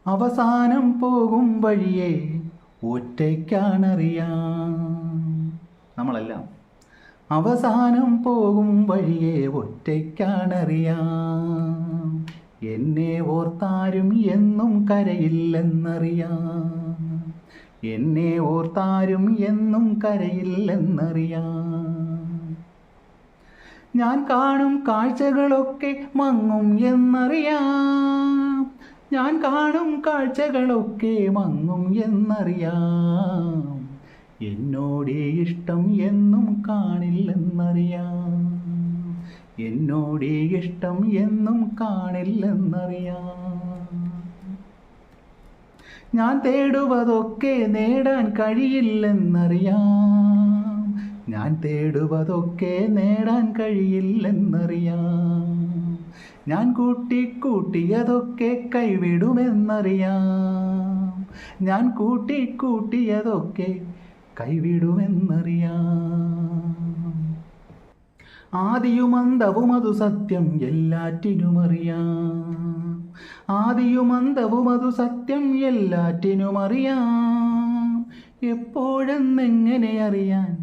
അവസാനം പോകും വഴിയെ ഒറ്റയ്ക്കാണറിയാം. നമ്മളെല്ലാം അവസാനം പോകും വഴിയെ ഒറ്റയ്ക്കാണറിയാം. എന്നെ ഓർത്താരും എന്നും കരയില്ലെന്നറിയാം. എന്നെ ഓർത്താരും എന്നും കരയില്ലെന്നറിയാം. ഞാൻ കാണും കാഴ്ചകളൊക്കെ മങ്ങും എന്നറിയാം. ഞാൻ കാണും കാഴ്ചകളൊക്കെ മങ്ങും എന്നറിയാം. എന്നോടേ ഇഷ്ടം എന്നും കാണില്ലെന്നറിയാം. എന്നോടേ ഇഷ്ടം എന്നും കാണില്ലെന്നറിയാം. ഞാൻ തേടുവതൊക്കെ നേടാൻ കഴിയില്ലെന്നറിയാം. ഞാൻ തേടുവതൊക്കെ നേടാൻ കഴിയില്ലെന്നറിയാം. ഞാൻ കൂട്ടിക്കൂട്ടിയതൊക്കെ കൈവിടുമെന്നറിയാം. ഞാൻ കൂട്ടിക്കൂട്ടിയതൊക്കെ കൈവിടുമെന്നറിയാം. ആദിയുമന്തവും അതു സത്യം എല്ലാറ്റിനുമറിയാം. ആദിയുമന്തവും അതു സത്യം എല്ലാറ്റിനുമറിയാം. എപ്പോഴെന്നെങ്ങനെ അറിയാൻ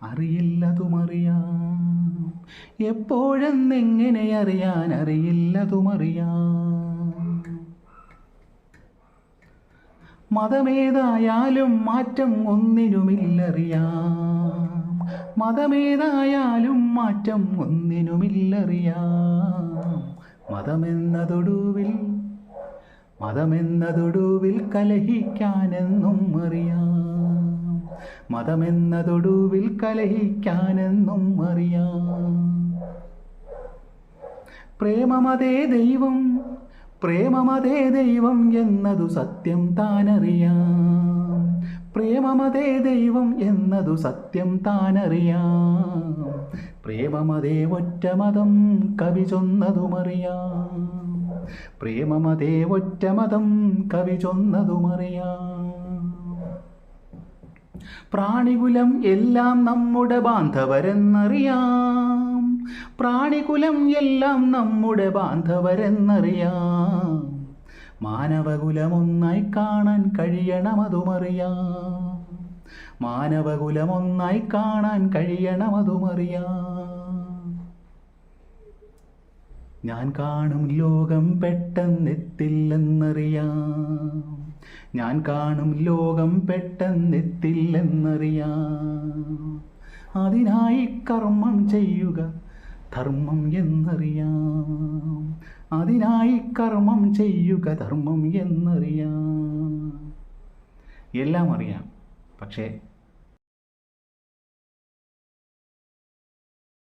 അറിയില്ലതുമറിയാം. എപ്പോഴെന്നെങ്ങനെ അറിയാൻ അറിയില്ലതുമറിയാം. മതമേതായാലും മാറ്റം ഒന്നിനുമില്ലറിയാം. മതമേതായാലും മാറ്റം ഒന്നിനുമില്ലറിയാം. മതമെന്നതൊടുവിൽ കലഹിക്കാനെന്നും അറിയാം. മതമെന്നതൊടുവിൽ കലഹിക്കാനെന്നും അറിയാം. പ്രേമമതേ ദൈവം, പ്രേമമതേ ദൈവം എന്നതു സത്യം താനറിയാം. പ്രേമമതേ ദൈവം എന്നതു സത്യം താനറിയാം. പ്രേമമതേ ഒറ്റ മതം കവി ചൊന്നതുമറിയാം. പ്രേമമതേ ഒറ്റ മതം കവി ചൊന്നതുമറിയാം. പ്രാണികുലം എല്ലാം നമ്മുടെ ബാന്ധവരെന്നറിയാം. പ്രാണികുലം എല്ലാം നമ്മുടെ ബാന്ധവരെന്നറിയാം. മാനവകുലമൊന്നായി കാണാൻ കഴിയണമതുമറിയാം. മാനവകുലമൊന്നായി കാണാൻ കഴിയണമതുമറിയാം. ഞാൻ കാണും ലോകം പെട്ടെന്നെത്തില്ലെന്നറിയാം. ഞാൻ കാണും ലോകം പെട്ടെന്നെത്തില്ലെന്നറിയാം. അതിനായി കർമ്മം ചെയ്യുക ധർമ്മം എന്നറിയാം. അതിനായി കർമ്മം ചെയ്യുക ധർമ്മം എന്നറിയാം. എല്ലാം അറിയാം, പക്ഷേ